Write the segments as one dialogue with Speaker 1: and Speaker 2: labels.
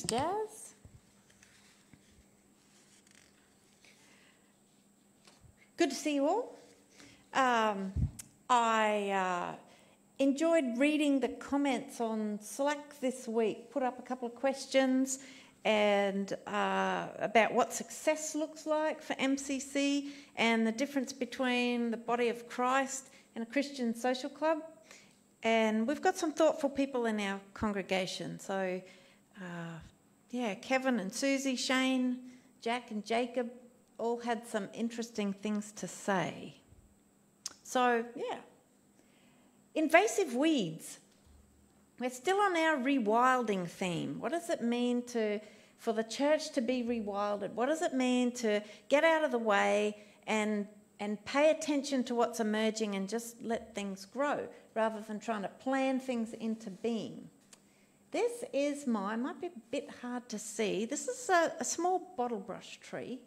Speaker 1: Jazz. Good to see you all. I enjoyed reading the comments on Slack this week. Put up a couple of questions and about what success looks like for MCC and the difference between the body of Christ and a Christian social club. And we've got some thoughtful people in our congregation. So, Kevin and Susie, Shane, Jack and Jacob all had some interesting things to say. So, invasive weeds. We're still on our rewilding theme. What does it mean for the church to be rewilded? What does it mean to get out of the way and pay attention to what's emerging and just let things grow rather than trying to plan things into being? This is might be a bit hard to see. This is a small bottle brush tree.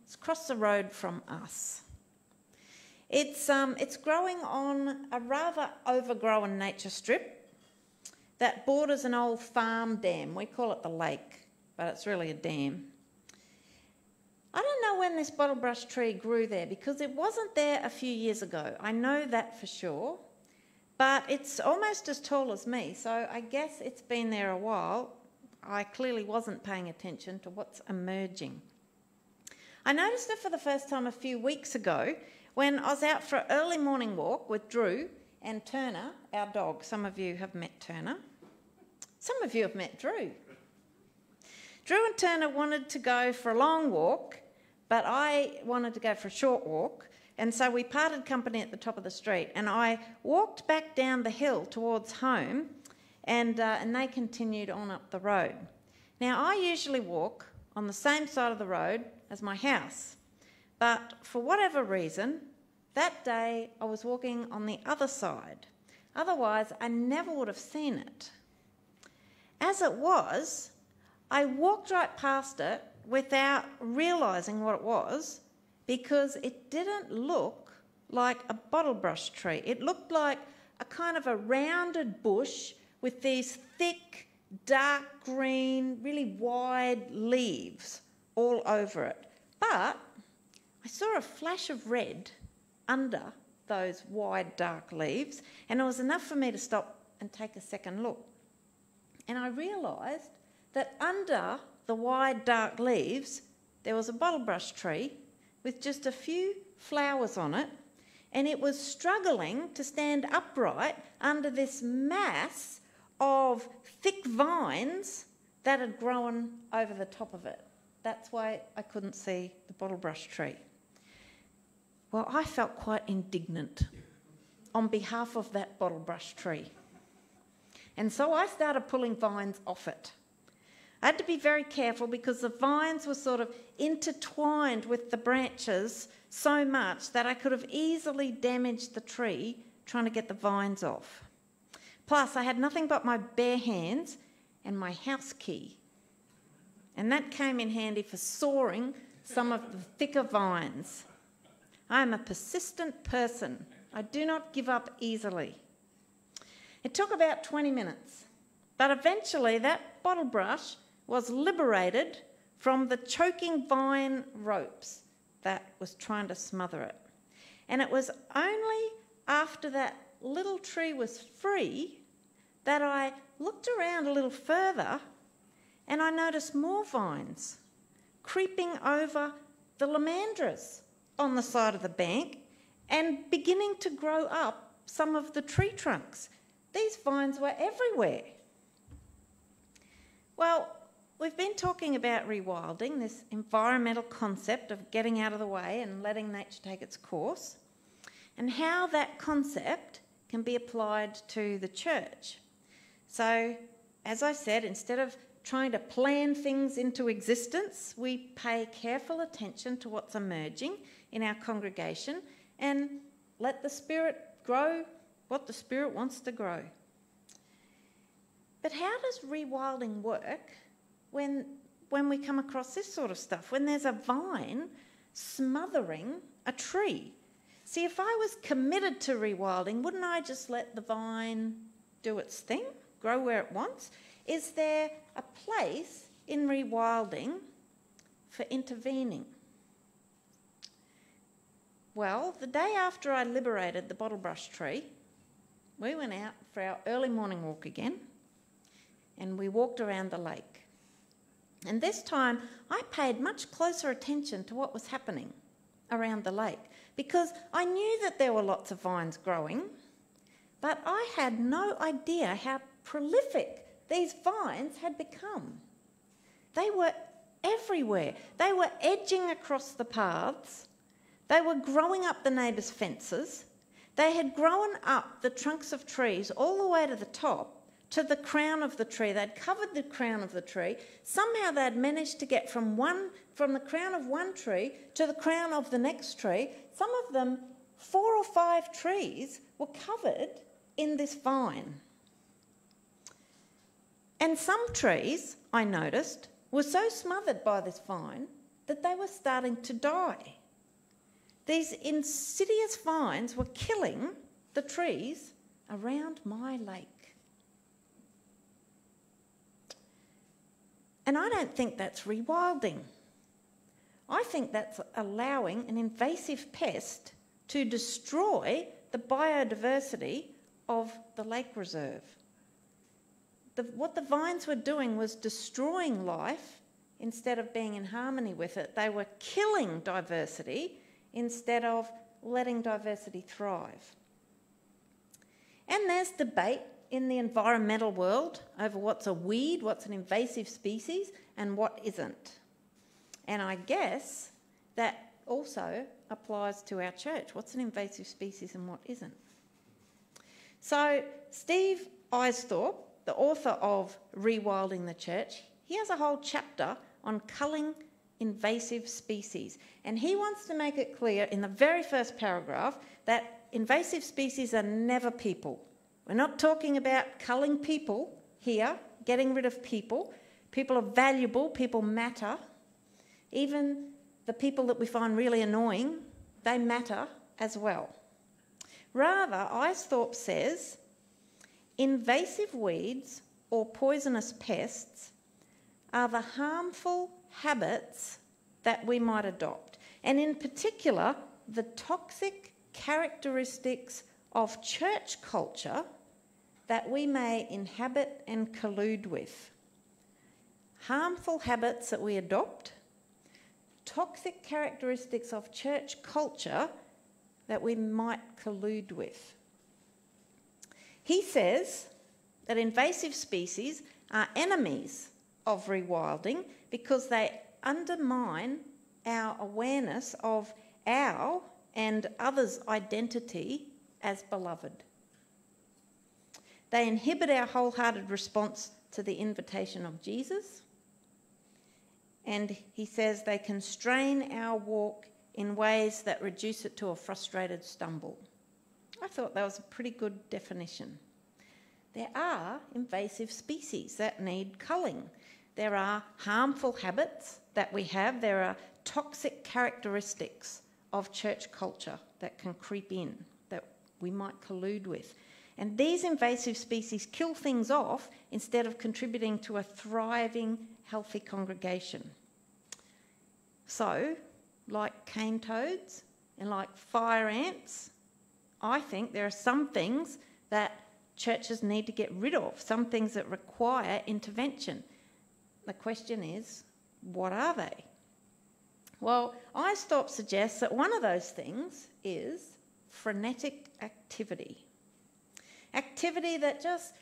Speaker 1: It's across the road from us. It's growing on a rather overgrown nature strip that borders an old farm dam. We call it the lake, but it's really a dam. I don't know when this bottle brush tree grew there because it wasn't there a few years ago. I know that for sure, but it's almost as tall as me, so I guess it's been there a while. I clearly wasn't paying attention to what's emerging. I noticed it for the first time a few weeks ago when I was out for an early morning walk with Drew and Turner, our dog. Some of you have met Turner. Some of you have met Drew. Drew and Turner wanted to go for a long walk, but I wanted to go for a short walk, and so we parted company at the top of the street, and I walked back down the hill towards home, and they continued on up the road. Now, I usually walk on the same side of the road as my house, but for whatever reason, that day I was walking on the other side. Otherwise, I never would have seen it. As it was, I walked right past it without realising what it was because it didn't look like a bottle brush tree. It looked like a kind of a rounded bush with these thick, dark green, really wide leaves all over it. But I saw a flash of red under those wide, dark leaves, and it was enough for me to stop and take a second look. And I realised that under the wide, dark leaves, there was a bottle brush tree with just a few flowers on it, and it was struggling to stand upright under this mass of thick vines that had grown over the top of it. That's why I couldn't see the bottle brush tree. Well, I felt quite indignant on behalf of that bottle brush tree. And so I started pulling vines off it. I had to be very careful because the vines were sort of intertwined with the branches so much that I could have easily damaged the tree trying to get the vines off. Plus, I had nothing but my bare hands and my house key. And that came in handy for sawing some of the thicker vines. I am a persistent person. I do not give up easily. It took about 20 minutes, but eventually that bottle brush was liberated from the choking vine ropes that was trying to smother it. And it was only after that little tree was free that I looked around a little further and I noticed more vines creeping over the lomandras on the side of the bank and beginning to grow up some of the tree trunks. These vines were everywhere. Well, we've been talking about rewilding, this environmental concept of getting out of the way and letting nature take its course, and how that concept can be applied to the church. So, as I said, instead of trying to plan things into existence, we pay careful attention to what's emerging in our congregation and let the Spirit grow what the Spirit wants to grow. But how does rewilding work when we come across this sort of stuff, when there's a vine smothering a tree? See, if I was committed to rewilding, wouldn't I just let the vine do its thing, grow where it wants? Is there a place in rewilding for intervening? Well, the day after I liberated the bottlebrush tree, we went out for our early morning walk again, and we walked around the lake. And this time I paid much closer attention to what was happening around the lake, because I knew that there were lots of vines growing, but I had no idea how prolific these vines had become. They were everywhere. They were edging across the paths. They were growing up the neighbours' fences. They had grown up the trunks of trees all the way to the top, to the crown of the tree. They'd covered the crown of the tree. Somehow they'd managed to get from the crown of one tree to the crown of the next tree. Some of them, 4 or 5 trees, were covered in this vine. And some trees, I noticed, were so smothered by this vine that they were starting to die. These insidious vines were killing the trees around my lake. And I don't think that's rewilding. I think that's allowing an invasive pest to destroy the biodiversity of the lake reserve. What the vines were doing was destroying life instead of being in harmony with it. They were killing diversity instead of letting diversity thrive. And there's debate in the environmental world over what's a weed, what's an invasive species, and what isn't. And I guess that also applies to our church. What's an invasive species and what isn't? So Steve Eisthorpe, the author of Rewilding the Church, he has a whole chapter on culling invasive species. And he wants to make it clear in the very first paragraph that invasive species are never people. We're not talking about culling people here, getting rid of people. People are valuable, people matter. Even the people that we find really annoying, they matter as well. Rather, Eisthorpe says, invasive weeds or poisonous pests are the harmful habits that we might adopt, and in particular, the toxic characteristics of church culture that we may inhabit and collude with. Harmful habits that we adopt, toxic characteristics of church culture that we might collude with. He says that invasive species are enemies of rewilding because they undermine our awareness of our and others' identity as beloved. They inhibit our wholehearted response to the invitation of Jesus. And he says they constrain our walk in ways that reduce it to a frustrated stumble. I thought that was a pretty good definition. There are invasive species that need culling. There are harmful habits that we have. There are toxic characteristics of church culture that can creep in, that we might collude with. And these invasive species kill things off instead of contributing to a thriving, healthy congregation. So, like cane toads and like fire ants, I think there are some things that churches need to get rid of, some things that require intervention. The question is, what are they? Well, Eisthorpe suggests that one of those things is frenetic activity. Activity that just,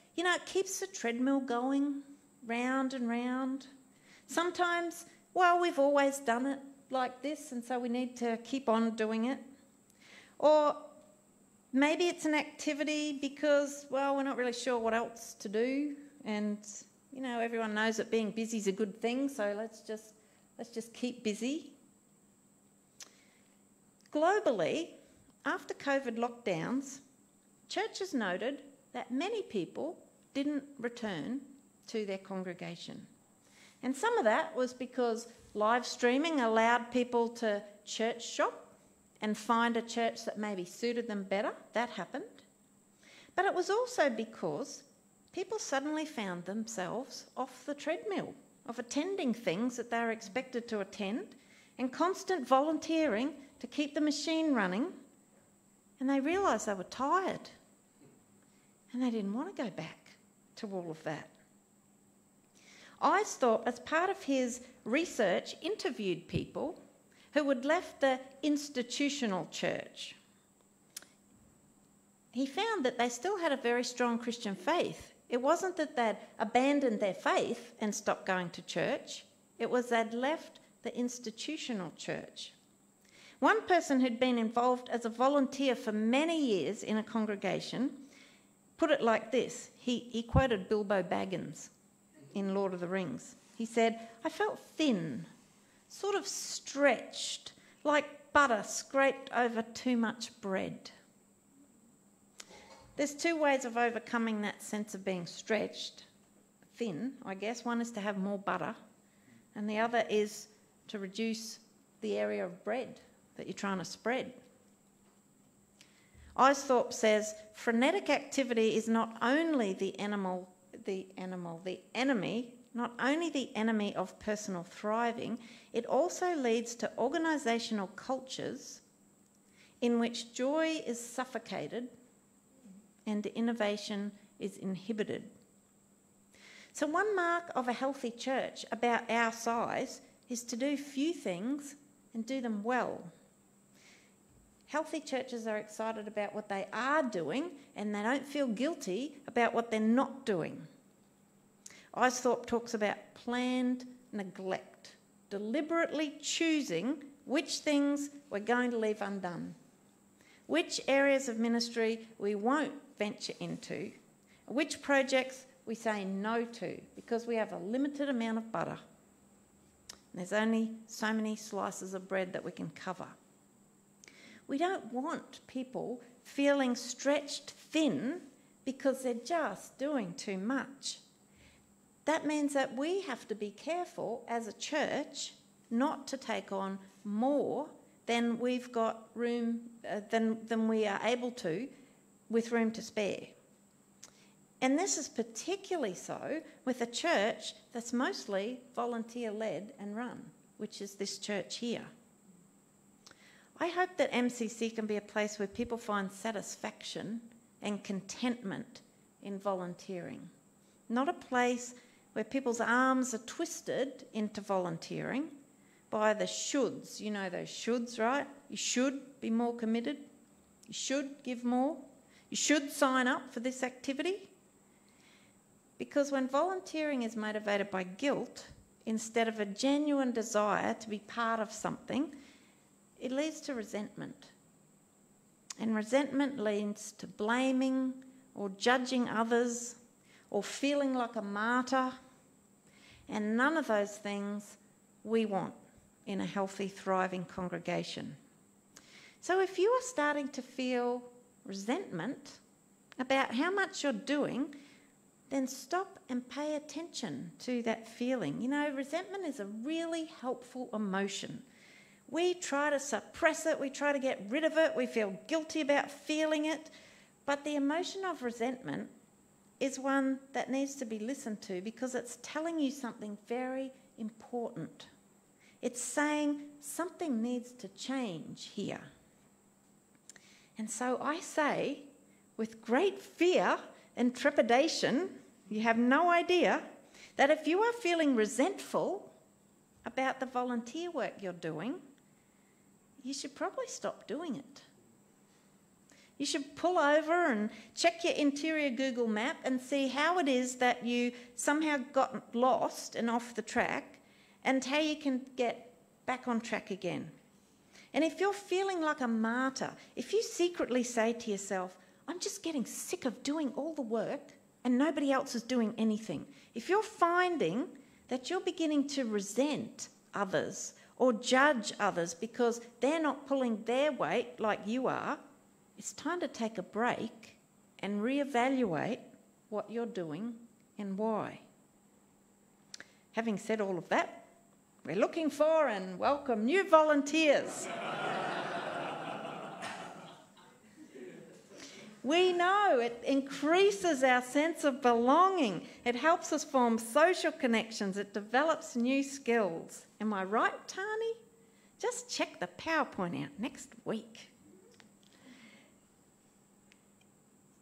Speaker 1: keeps the treadmill going round and round. Sometimes, we've always done it like this, and so we need to keep on doing it. Or maybe it's an activity because, we're not really sure what else to do, and, everyone knows that being busy is a good thing, so let's just keep busy. Globally, after COVID lockdowns, churches noted that many people didn't return to their congregation. And some of that was because live streaming allowed people to church shop and find a church that maybe suited them better. That happened. But it was also because people suddenly found themselves off the treadmill of attending things that they were expected to attend and constant volunteering to keep the machine running, and they realised they were tired and they didn't want to go back to all of that. Eisthorpe, as part of his research, interviewed people who had left the institutional church. He found that they still had a very strong Christian faith. It wasn't that they'd abandoned their faith and stopped going to church. It was they'd left the institutional church. One person who'd been involved as a volunteer for many years in a congregation put it like this. He quoted Bilbo Baggins in Lord of the Rings. He said, "I felt thin, sort of stretched, like butter scraped over too much bread." There's two ways of overcoming that sense of being stretched, thin, I guess. One is to have more butter, and the other is to reduce the area of bread that you're trying to spread. Eisthorpe says, frenetic activity is not only the enemy, not only the enemy of personal thriving, it also leads to organisational cultures in which joy is suffocated and innovation is inhibited. So one mark of a healthy church about our size is to do few things and do them well. Healthy churches are excited about what they are doing and they don't feel guilty about what they're not doing. Eisthorpe talks about planned neglect, deliberately choosing which things we're going to leave undone, which areas of ministry we won't venture into, which projects we say no to because we have a limited amount of butter. There's only so many slices of bread that we can cover. We don't want people feeling stretched thin because they're just doing too much. That means that we have to be careful as a church not to take on more than we've got room, than we are able to, with room to spare. And this is particularly so with a church that's mostly volunteer-led and run, which is this church here. I hope that MCC can be a place where people find satisfaction and contentment in volunteering, not a place where people's arms are twisted into volunteering by the shoulds. You know those shoulds, right? You should be more committed. You should give more. You should sign up for this activity. Because when volunteering is motivated by guilt instead of a genuine desire to be part of something, it leads to resentment. And resentment leads to blaming or judging others or feeling like a martyr. And none of those things we want in a healthy, thriving congregation. So if you are starting to feel resentment about how much you're doing, then stop and pay attention to that feeling. You know, resentment is a really helpful emotion. We try to suppress it, we try to get rid of it, we feel guilty about feeling it, but the emotion of resentment is one that needs to be listened to because it's telling you something very important. It's saying something needs to change here. And so I say, with great fear and trepidation, you have no idea, that if you are feeling resentful about the volunteer work you're doing, you should probably stop doing it. You should pull over and check your interior Google map and see how it is that you somehow got lost and off the track and how you can get back on track again. And if you're feeling like a martyr, if you secretly say to yourself, I'm just getting sick of doing all the work and nobody else is doing anything. If you're finding that you're beginning to resent others or judge others because they're not pulling their weight like you are, it's time to take a break and reevaluate what you're doing and why. Having said all of that, we're looking for and welcome new volunteers. We know it increases our sense of belonging. It helps us form social connections. It develops new skills. Am I right, Tani? Just check the PowerPoint out next week.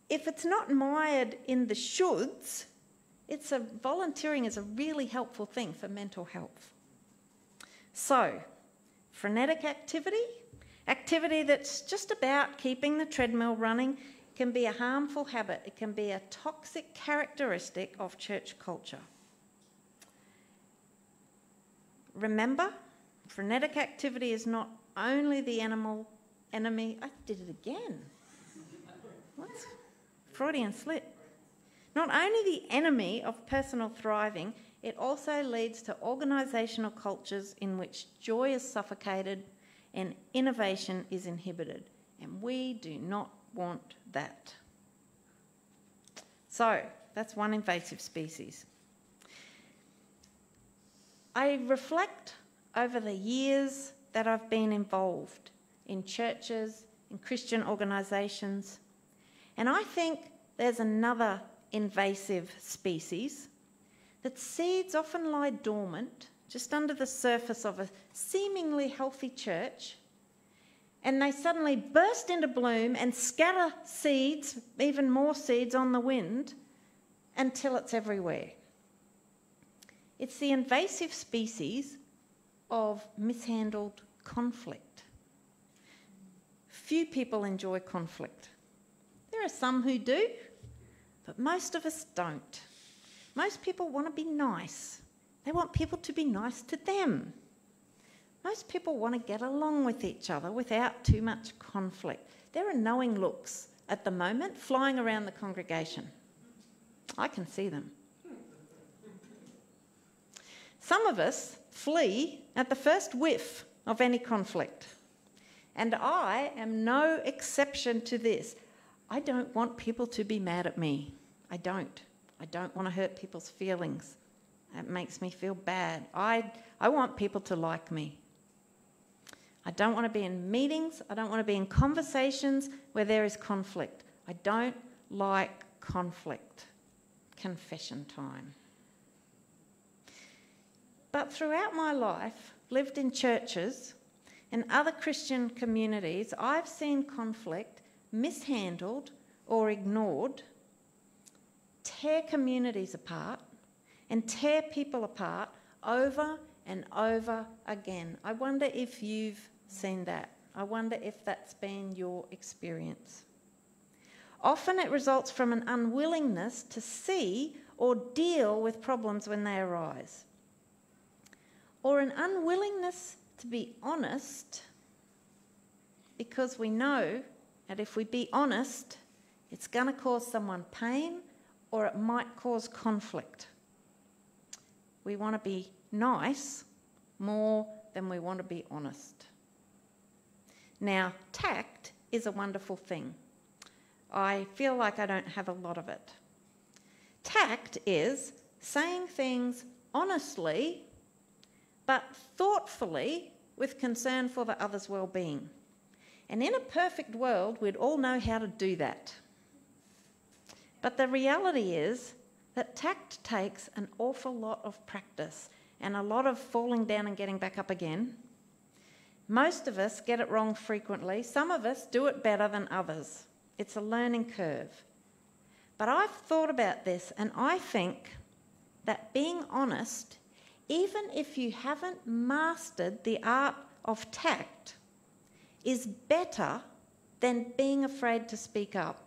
Speaker 1: If it's not mired in the shoulds, volunteering is a really helpful thing for mental health. So, frenetic activity that's just about keeping the treadmill running, can be a harmful habit. It can be a toxic characteristic of church culture. Remember, frenetic activity is not only the enemy. I did it again. What's Freudian slip? Not only the enemy of personal thriving, it also leads to organisational cultures in which joy is suffocated and innovation is inhibited. And we do not want that. So, that's one invasive species. I reflect over the years that I've been involved in churches, in Christian organisations, and I think there's another invasive species that seeds often lie dormant just under the surface of a seemingly healthy church, and they suddenly burst into bloom and scatter seeds, even more seeds on the wind, until it's everywhere. It's the invasive species of mishandled conflict. Few people enjoy conflict. There are some who do, but most of us don't. Most people want to be nice. They want people to be nice to them. Most people want to get along with each other without too much conflict. There are knowing looks at the moment flying around the congregation. I can see them. Some of us flee at the first whiff of any conflict. And I am no exception to this. I don't want people to be mad at me. I don't want to hurt people's feelings. It makes me feel bad. I want people to like me. I don't want to be in meetings. I don't want to be in conversations where there is conflict. I don't like conflict. Confession time. But throughout my life, lived in churches and other Christian communities, I've seen conflict mishandled or ignored tear communities apart and tear people apart over and over again. I wonder if you've seen that. I wonder if that's been your experience. Often it results from an unwillingness to see or deal with problems when they arise, or an unwillingness to be honest, because we know that if we be honest, it's going to cause someone pain or it might cause conflict. We want to be nice more than we want to be honest. Now, tact is a wonderful thing. I feel like I don't have a lot of it. Tact is saying things honestly, but thoughtfully with concern for the other's well-being. And in a perfect world, we'd all know how to do that. But the reality is that tact takes an awful lot of practice and a lot of falling down and getting back up again. Most of us get it wrong frequently. Some of us do it better than others. It's a learning curve. But I've thought about this, and I think that being honest, even if you haven't mastered the art of tact, is better than being afraid to speak up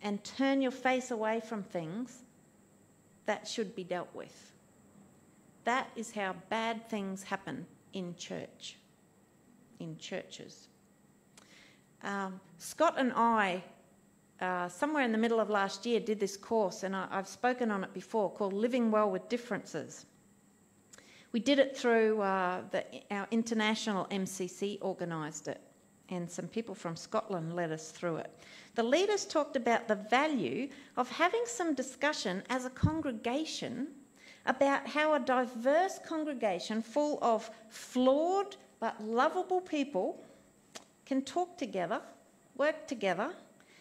Speaker 1: and turn your face away from things that should be dealt with. That is how bad things happen in church, in churches. Scott and I, somewhere in the middle of last year, did this course, and I've spoken on it before, called Living Well with Differences. We did it through our international MCC organised it, and some people from Scotland led us through it. The leaders talked about the value of having some discussion as a congregation about how a diverse congregation full of flawed but lovable people can talk together, work together,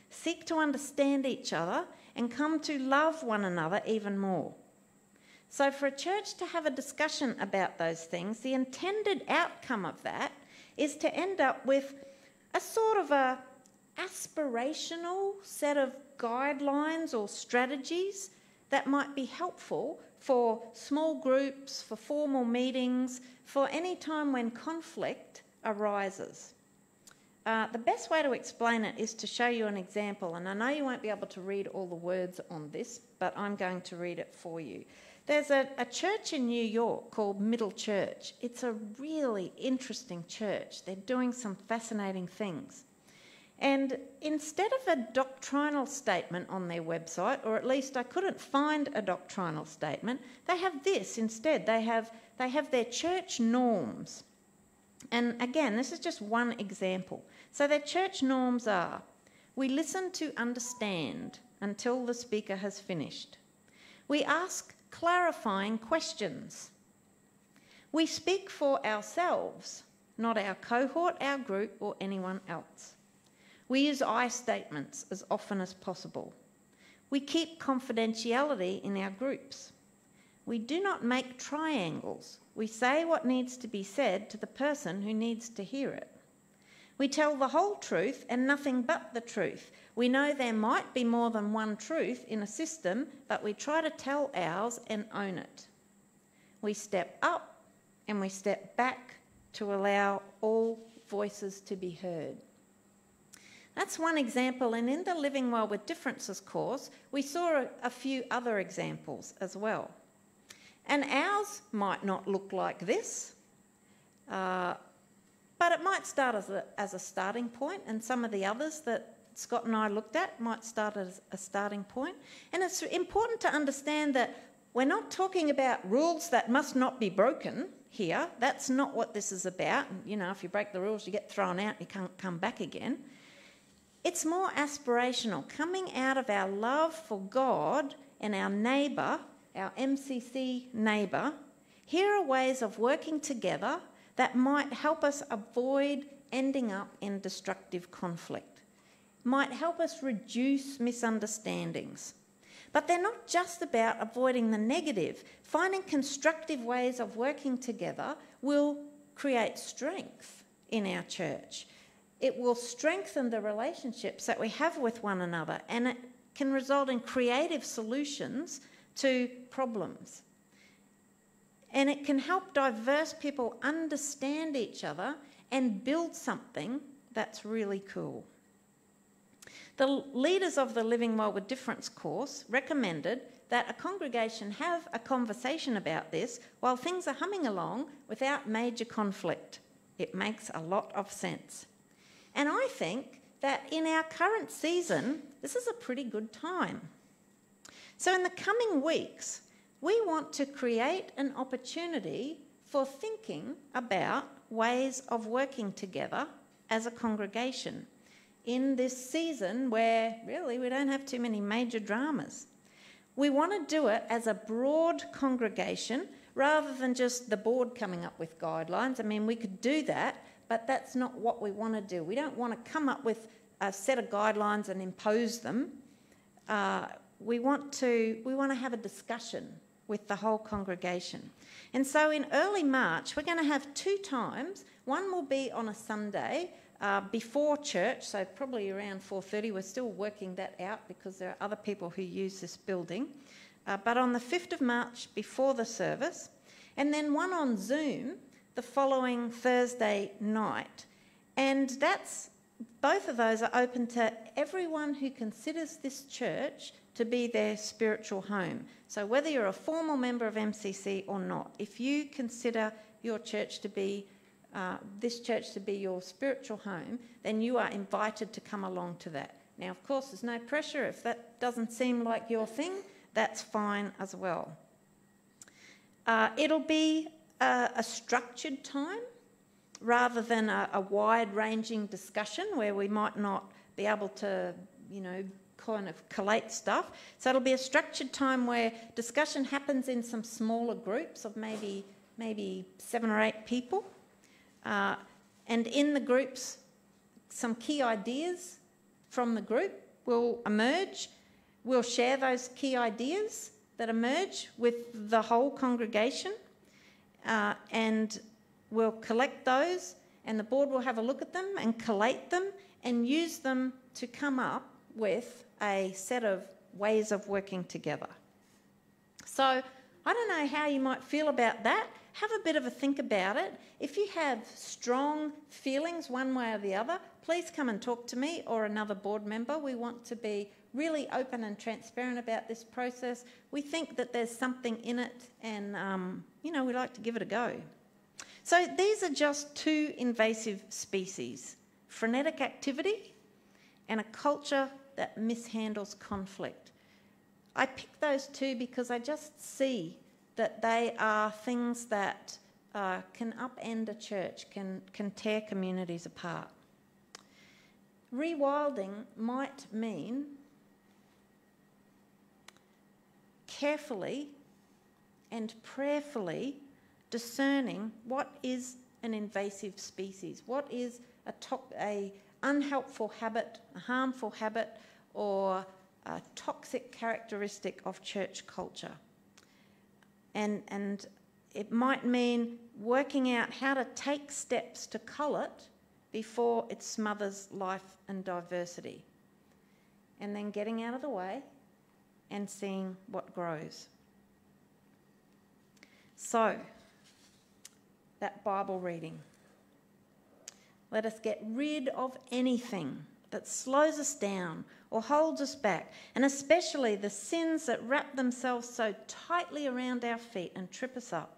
Speaker 1: seek to understand each other, and come to love one another even more. So for a church to have a discussion about those things, the intended outcome of that is to end up with a sort of a aspirational set of guidelines or strategies that might be helpful for small groups, for formal meetings, for any time when conflict arises. The best way to explain it is to show you an example, and I know you won't be able to read all the words on this, but I'm going to read it for you. There's a church in New York called Middle Church. It's a really interesting church. They're doing some fascinating things. And instead of a doctrinal statement on their website, or at least I couldn't find a doctrinal statement, they have this instead. They have their church norms. And again, this is just one example. So their church norms are: we listen to understand until the speaker has finished. We ask clarifying questions. We speak for ourselves, not our cohort, our group, or anyone else. We use I statements as often as possible. We keep confidentiality in our groups. We do not make triangles. We say what needs to be said to the person who needs to hear it. We tell the whole truth and nothing but the truth. We know there might be more than one truth in a system, but we try to tell ours and own it. We step up and we step back to allow all voices to be heard. That's one example, and in the Living Well with Differences course, we saw a few other examples as well. And ours might not look like this, but it might start as a starting point, and some of the others that Scott and I looked at might start as a starting point. And it's important to understand that we're not talking about rules that must not be broken here. That's not what this is about. You know, if you break the rules, you get thrown out, you can't come back again. It's more aspirational, coming out of our love for God and our neighbour, our MCC neighbour. Here are ways of working together that might help us avoid ending up in destructive conflict, might help us reduce misunderstandings. But they're not just about avoiding the negative. Finding constructive ways of working together will create strength in our church. It will strengthen the relationships that we have with one another, and it can result in creative solutions to problems. And it can help diverse people understand each other and build something that's really cool. The leaders of the Living Well with Difference course recommended that a congregation have a conversation about this while things are humming along without major conflict. It makes a lot of sense. And I think that in our current season, this is a pretty good time. So in the coming weeks, we want to create an opportunity for thinking about ways of working together as a congregation in this season where really we don't have too many major dramas. We want to do it as a broad congregation rather than just the board coming up with guidelines. I mean, we could do that, but that's not what we want to do. We don't want to come up with a set of guidelines and impose them. We want to have a discussion with the whole congregation. And so in early March, we're going to have 2 times. One will be on a Sunday before church, so probably around 4:30. We're still working that out because there are other people who use this building. But on the 5th of March before the service, and then one on Zoom the following Thursday night. And both of those are open to everyone who considers this church to be their spiritual home. So whether you're a formal member of MCC or not, if you consider your church to be, this church to be your spiritual home, then you are invited to come along to that. Now, of course, there's no pressure. If that doesn't seem like your thing, that's fine as well. It'll be a structured time rather than a wide-ranging discussion where we might not be able to, kind of collate stuff. So it'll be a structured time where discussion happens in some smaller groups of maybe 7 or 8 people. And in the groups, some key ideas from the group will emerge. We'll share those key ideas that emerge with the whole congregation, and we'll collect those, and the board will have a look at them and collate them and use them to come up with a set of ways of working together. So I don't know how you might feel about that. Have a bit of a think about it. If you have strong feelings one way or the other, please come and talk to me or another board member. We want to be really open and transparent about this process. We think that there's something in it, and we like to give it a go. So these are just two invasive species: frenetic activity and a culture that mishandles conflict. I picked those two because I just see that they are things that can upend a church, can tear communities apart. Rewilding might mean carefully and prayerfully discerning what is an invasive species, what is a unhelpful habit, a harmful habit, or a toxic characteristic of church culture. And it might mean working out how to take steps to cull it before it smothers life and diversity, and then getting out of the way and seeing what grows. So, that Bible reading. Let us get rid of anything that slows us down or holds us back, and especially the sins that wrap themselves so tightly around our feet and trip us up.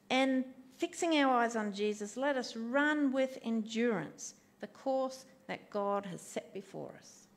Speaker 1: And fixing our eyes on Jesus, let us run with endurance the course that God has set before us.